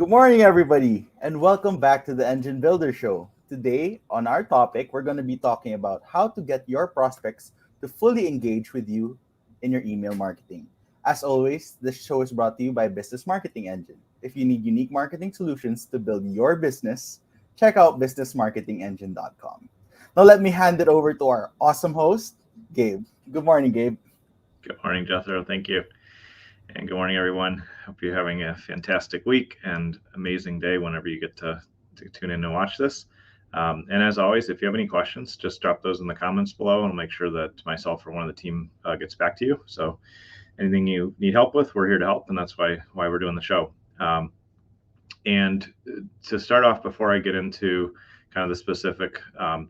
Good morning, everybody, and welcome back to the Engine Builder Show. Today, on our topic, we're going to be talking about how to get your prospects to fully engage with you in your email marketing. As always, this show is brought to you by Business Marketing Engine. If you need unique marketing solutions to build your business, check out businessmarketingengine.com. Now, let me hand it over to our awesome host, Gabe. Good morning, Gabe. Good morning, Jethro. Thank you. And good morning, everyone. Hope you're having a fantastic week and amazing day whenever you get to tune in and watch this. And as always, if you have any questions, just drop those in the comments below and I'll make sure that myself or one of the team gets back to you. So anything you need help with, we're here to help. And that's why we're doing the show. And to start off, before I get into kind of the specific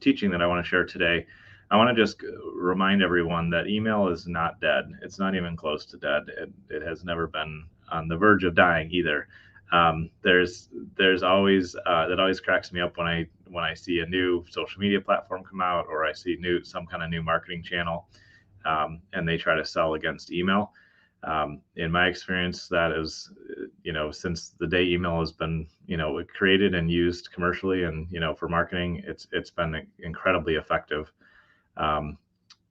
teaching that I want to share today, I want to just remind everyone that email is not dead. It's not even close to dead. It has never been on the verge of dying either. There's always that always cracks me up when I see a new social media platform come out, or I see some kind of new marketing channel, and they try to sell against email. In my experience, that is, since the day email has been, created and used commercially and, for marketing, it's been incredibly effective.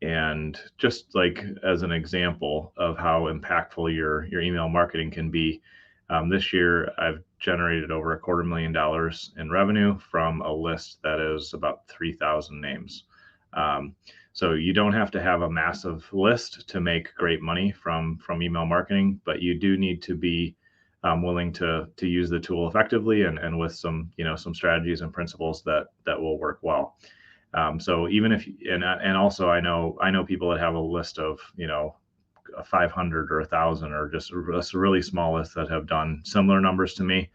And just like as an example of how impactful your email marketing can be, this year I've generated over $250,000 in revenue from a list that is about 3,000 names. So you don't have to have a massive list to make great money from email marketing, but you do need to be willing to use the tool effectively and with some strategies and principles that will work well. So even if and also I know people that have a list of 500 or 1,000 or just a really small list that have done similar numbers to me,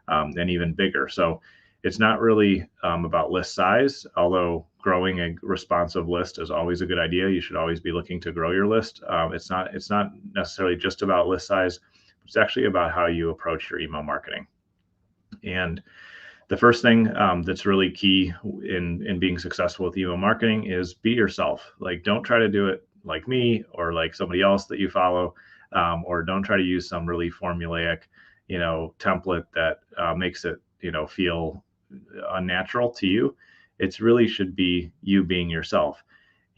and even bigger. So it's not really about list size, although growing a responsive list is always a good idea. You should always be looking to grow your list. It's not necessarily just about list size. It's actually about how you approach your email marketing. And the first thing that's really key in being successful with email marketing is be yourself. Like, don't try to do it like me or like somebody else that you follow, or don't try to use some really formulaic, template that makes it, feel unnatural to you. It's really should be you being yourself.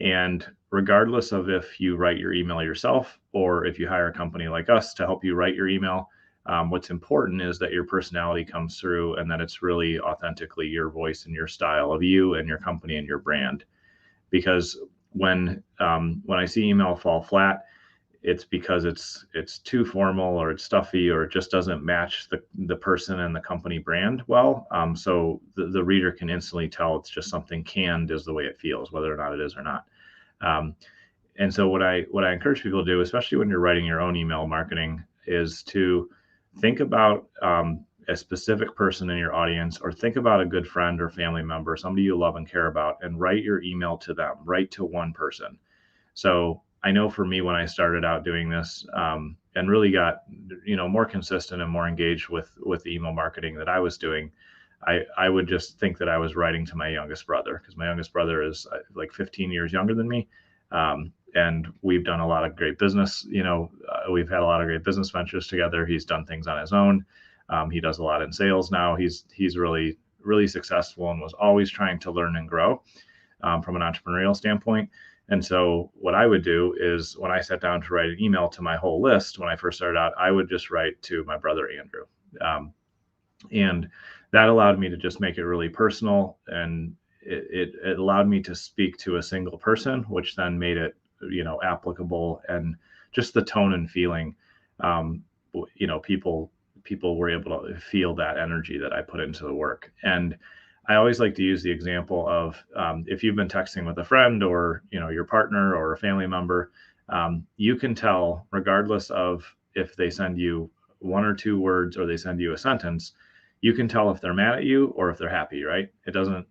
And regardless of if you write your email yourself or if you hire a company like us to help you write your email, what's important is that your personality comes through and that it's really authentically your voice and your style of you and your company and your brand. Because when I see email fall flat, it's because it's too formal or it's stuffy or it just doesn't match the person and the company brand well. So the reader can instantly tell it's just something canned is the way it feels, whether or not it is or not. And so what I encourage people to do, especially when you're writing your own email marketing, is to think about a specific person in your audience, or think about a good friend or family member, somebody you love and care about, and write your email to them, write to one person. So I know for me, when I started out doing this, and really got, more consistent and more engaged with the email marketing that I was doing, I would just think that I was writing to my youngest brother, because my youngest brother is like 15 years younger than me. And we've done a lot of great business. We've had a lot of great business ventures together. He's done things on his own. He does a lot in sales now. He's really, really successful and was always trying to learn and grow from an entrepreneurial standpoint. And so what I would do is, when I sat down to write an email to my whole list, when I first started out, I would just write to my brother, Andrew. And that allowed me to just make it really personal. And it allowed me to speak to a single person, which then made it, applicable, and just the tone and feeling, people were able to feel that energy that I put into the work. And I always like to use the example of, if you've been texting with a friend or, your partner or a family member, you can tell, regardless of if they send you one or two words or they send you a sentence, you can tell if they're mad at you or if they're happy, right? It doesn't,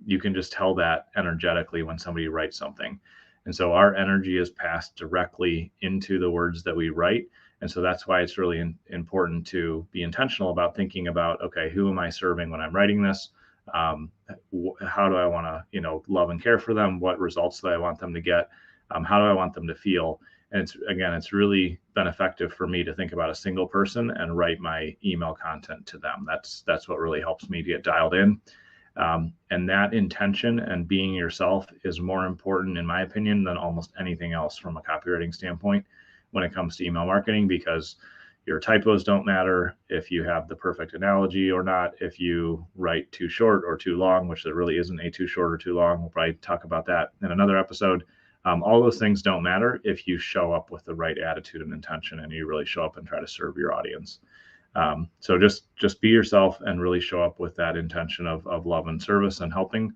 you can just tell that energetically when somebody writes something. And so our energy is passed directly into the words that we write. And so that's why it's really important to be intentional about thinking about, okay, who am I serving when I'm writing this? How do I want to, love and care for them? What results do I want them to get? How do I want them to feel? And it's really been effective for me to think about a single person and write my email content to them. That's what really helps me to get dialed in. And that intention and being yourself is more important, in my opinion, than almost anything else from a copywriting standpoint when it comes to email marketing, because your typos don't matter if you have the perfect analogy or not, if you write too short or too long, which there really isn't a too short or too long. We'll probably talk about that in another episode. All those things don't matter if you show up with the right attitude and intention, and you really show up and try to serve your audience. So just be yourself and really show up with that intention of love and service and helping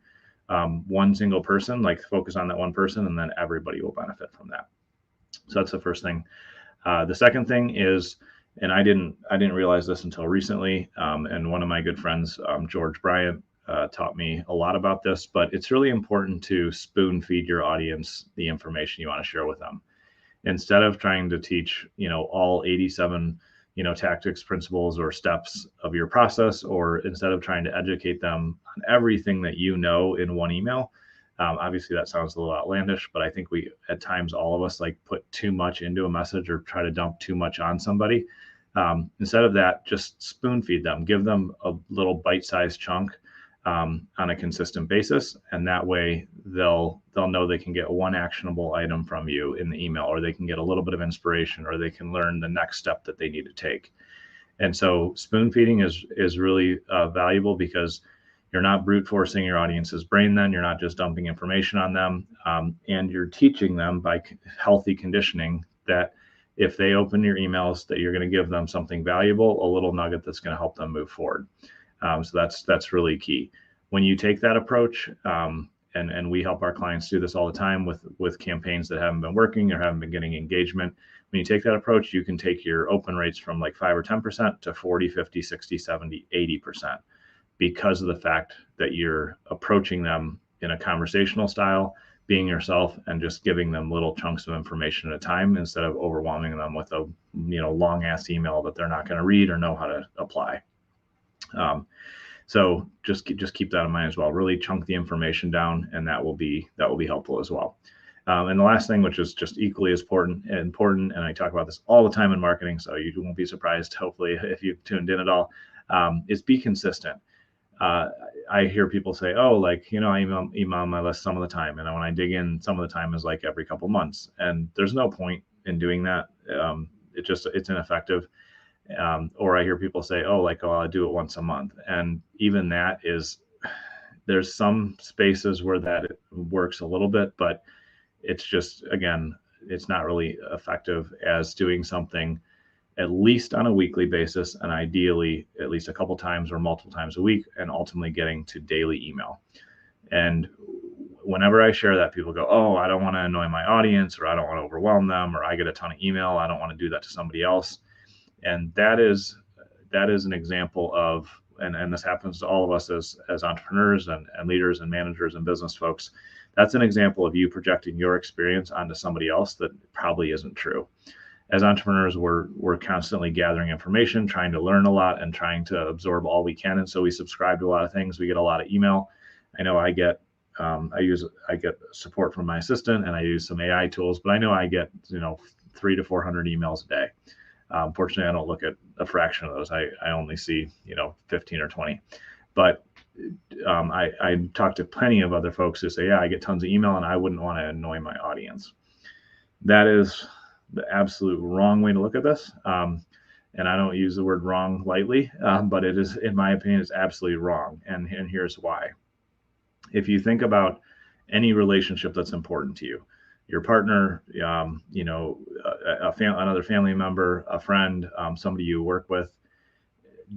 one single person. Like, focus on that one person, and then everybody will benefit from that. So that's the first thing. The second thing is, and I didn't realize this until recently, and one of my good friends, George Bryant, taught me a lot about this, but it's really important to spoon feed your audience the information you want to share with them. Instead of trying to teach, all 87, tactics, principles, or steps of your process, or instead of trying to educate them on everything that you know in one email. Obviously that sounds a little outlandish, but I think we, at times, all of us like put too much into a message or try to dump too much on somebody. Instead of that, just spoon feed them, give them a little bite-sized chunk on a consistent basis, and that way they'll know they can get one actionable item from you in the email, or they can get a little bit of inspiration, or they can learn the next step that they need to take. And so spoon feeding is really valuable, because you're not brute forcing your audience's brain. Then you're not just dumping information on them, and you're teaching them by healthy conditioning that if they open your emails, that you're going to give them something valuable, a little nugget that's going to help them move forward. So that's really key. When you take that approach, and we help our clients do this all the time with campaigns that haven't been working or haven't been getting engagement. When you take that approach, you can take your open rates from like 5 or 10% to 40, 50, 60, 70, 80%, because of the fact that you're approaching them in a conversational style, being yourself, and just giving them little chunks of information at a time, instead of overwhelming them with a long ass email that they're not going to read or know how to apply. So just keep that in mind as well. Really chunk the information down, and that will be helpful as well. And the last thing, which is just equally as important, and I talk about this all the time in marketing, so you won't be surprised, hopefully, if you've tuned in at all, is be consistent. I hear people say, oh, like, I email my list some of the time, and when I dig in, some of the time is like every couple months, and there's no point in doing that. It's ineffective. Or I hear people say, oh, like, oh, I do it once a month. And even that there's some spaces where that works a little bit, but it's just, again, it's not really effective as doing something at least on a weekly basis, and ideally at least a couple times or multiple times a week, and ultimately getting to daily email. And whenever I share that, people go, oh, I don't want to annoy my audience, or I don't want to overwhelm them, or I get a ton of email, I don't want to do that to somebody else. And that is an example of, and this happens to all of us as entrepreneurs and leaders and managers and business folks. That's an example of you projecting your experience onto somebody else that probably isn't true. As entrepreneurs, we're constantly gathering information, trying to learn a lot, and trying to absorb all we can. And so we subscribe to a lot of things. We get a lot of email. I know I get support from my assistant, and I use some AI tools, but I know I get 300 to 400 emails a day. Fortunately, I don't look at a fraction of those. I only see 15 or 20. But I talk to plenty of other folks who say, yeah, I get tons of email, and I wouldn't want to annoy my audience. That is the absolute wrong way to look at this. And I don't use the word wrong lightly, but it is, in my opinion, it's absolutely wrong. And here's why. If you think about any relationship that's important to you, your partner, another family member, a friend, somebody you work with,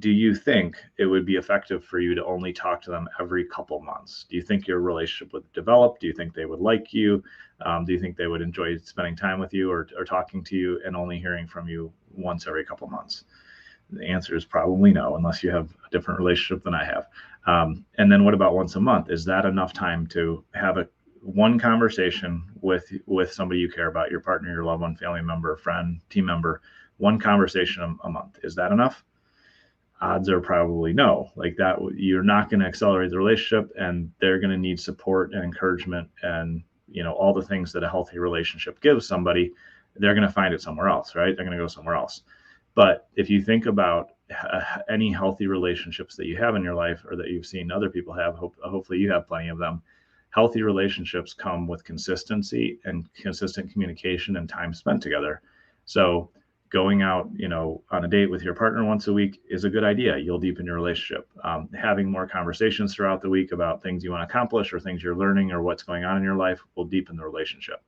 do you think it would be effective for you to only talk to them every couple months? Do you think your relationship would develop? Do you think they would like you? Do you think they would enjoy spending time with you or talking to you, and only hearing from you once every couple months? The answer is probably no, unless you have a different relationship than I have. And then what about once a month? Is that enough time to have one conversation with somebody you care about, your partner, your loved one, family member, friend, team member? One conversation a month. Is that enough? Odds are probably no. Like that, you're not going to accelerate the relationship, and they're going to need support and encouragement, and all the things that a healthy relationship gives somebody. they're going to find it somewhere else, right? They're going to go somewhere else. But if you think about any healthy relationships that you have in your life, or that you've seen other people have, hopefully you have plenty of them. Healthy relationships come with consistency and consistent communication and time spent together. So going out, on a date with your partner once a week is a good idea. You'll deepen your relationship. Having more conversations throughout the week about things you want to accomplish or things you're learning or what's going on in your life will deepen the relationship.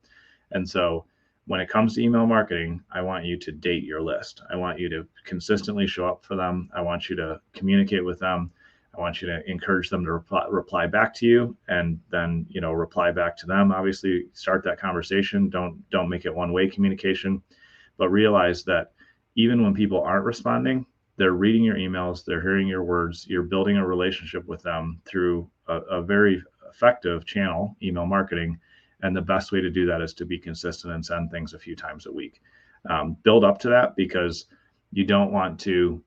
And so when it comes to email marketing, I want you to date your list. I want you to consistently show up for them. I want you to communicate with them. I want you to encourage them to reply back to you, and then, reply back to them. Obviously, start that conversation. Don't make it one-way communication, but realize that even when people aren't responding, they're reading your emails, they're hearing your words, you're building a relationship with them through a very effective channel, email marketing. And the best way to do that is to be consistent and send things a few times a week. Build up to that, because you don't want to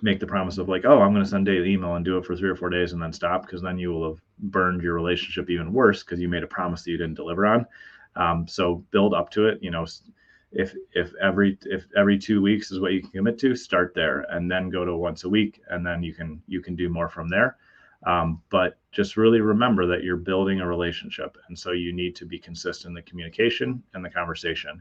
make the promise of like, oh, I'm going to send daily email and do it for 3 or 4 days and then stop, because then you will have burned your relationship even worse, because you made a promise that you didn't deliver on. So build up to it. If every 2 weeks is what you can commit to, start there, and then go to once a week, and then you can do more from there. But just really remember that you're building a relationship, and so you need to be consistent in the communication and the conversation.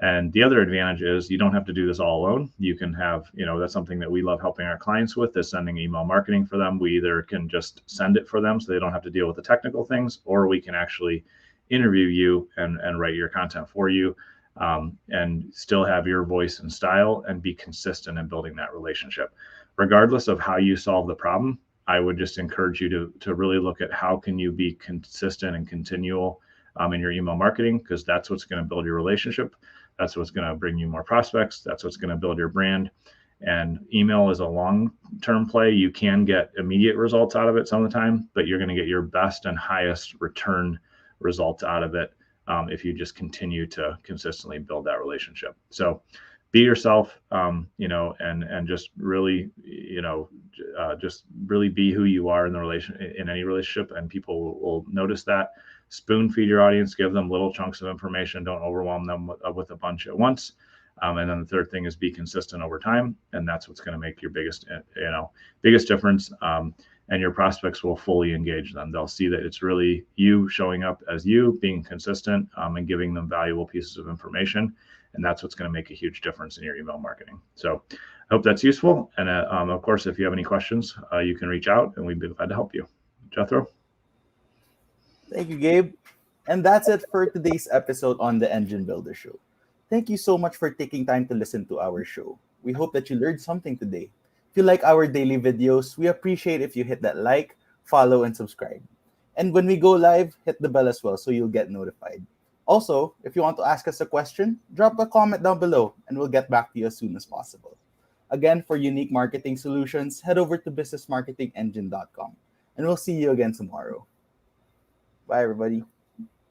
And the other advantage is you don't have to do this all alone. You can have, that's something that we love helping our clients with, is sending email marketing for them. We either can just send it for them so they don't have to deal with the technical things, or we can actually interview you and write your content for you, and still have your voice and style and be consistent in building that relationship. Regardless of how you solve the problem, I would just encourage you to really look at how can you be consistent and continual in your email marketing, because that's what's going to build your relationship. That's what's going to bring you more prospects. That's what's going to build your brand. And email is a long-term play. You can get immediate results out of it some of the time, but you're going to get your best and highest return results out of it if you just continue to consistently build that relationship. So be yourself, and just really, just really be who you are in any relationship, and people will notice that. Spoon feed your audience, give them little chunks of information. Don't overwhelm them with a bunch at once. And then the third thing is be consistent over time, and that's what's going to make your biggest difference. And your prospects will fully engage them. They'll see that it's really you showing up as you, being consistent, and giving them valuable pieces of information. And that's what's going to make a huge difference in your email marketing. So I hope that's useful. And of course, if you have any questions, you can reach out, and we'd be glad to help you. Jethro? Thank you, Gabe. And that's it for today's episode on the Engine Builder Show. Thank you so much for taking time to listen to our show. We hope that you learned something today. If you like our daily videos, we appreciate if you hit that like, follow, and subscribe. And when we go live, hit the bell as well so you'll get notified. Also, if you want to ask us a question, drop a comment down below and we'll get back to you as soon as possible. Again, for unique marketing solutions, head over to businessmarketingengine.com. And we'll see you again tomorrow. Bye, everybody.